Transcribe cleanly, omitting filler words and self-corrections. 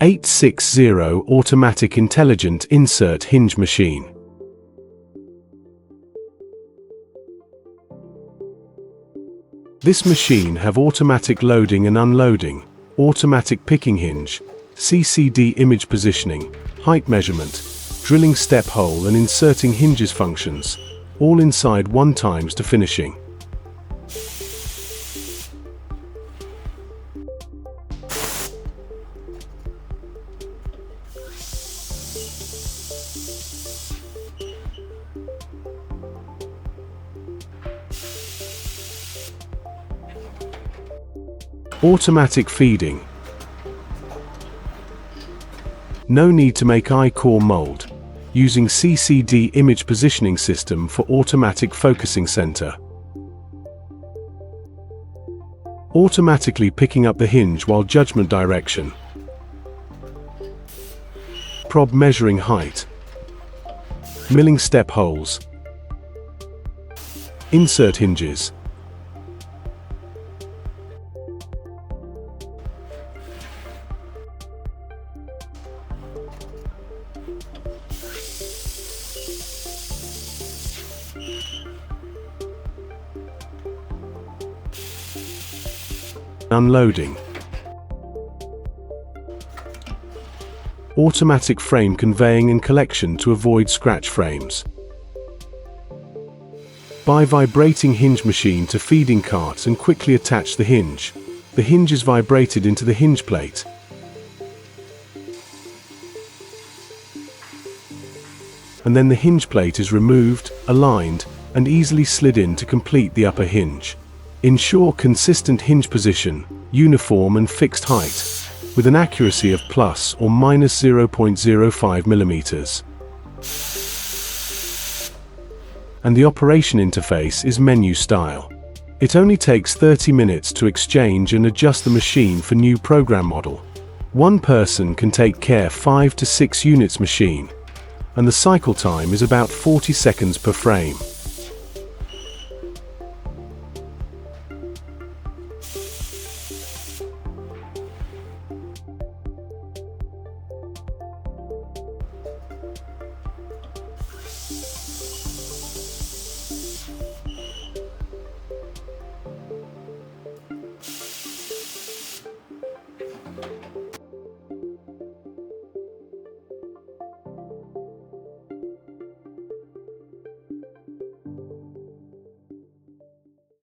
860 Automatic Intelligent Insert Hinge Machine. This machine have automatic loading and unloading, automatic picking hinge, CCD image positioning, height measurement, drilling step hole and inserting hinges functions, all inside one times to finishing. Automatic feeding. No need to make I-core mold. Using CCD image positioning system for automatic focusing center. Automatically picking up the hinge while judgement direction. Prob measuring height. Milling step holes. Insert hinges. Unloading. Automatic frame conveying and collection to avoid scratch frames. By vibrating hinge machine to feeding carts and quickly attach the hinge. The hinge is vibrated into the hinge plate. And then the hinge plate is removed, aligned, and easily slid in to complete the upper hinge. Ensure consistent hinge position, uniform and fixed height, with an accuracy of plus or minus 0.05 millimeters. And the operation interface is menu style. It only takes 30 minutes to exchange and adjust the machine for new program model. One person can take care 5 to 6 units machine, and the cycle time is about 40 seconds per frame.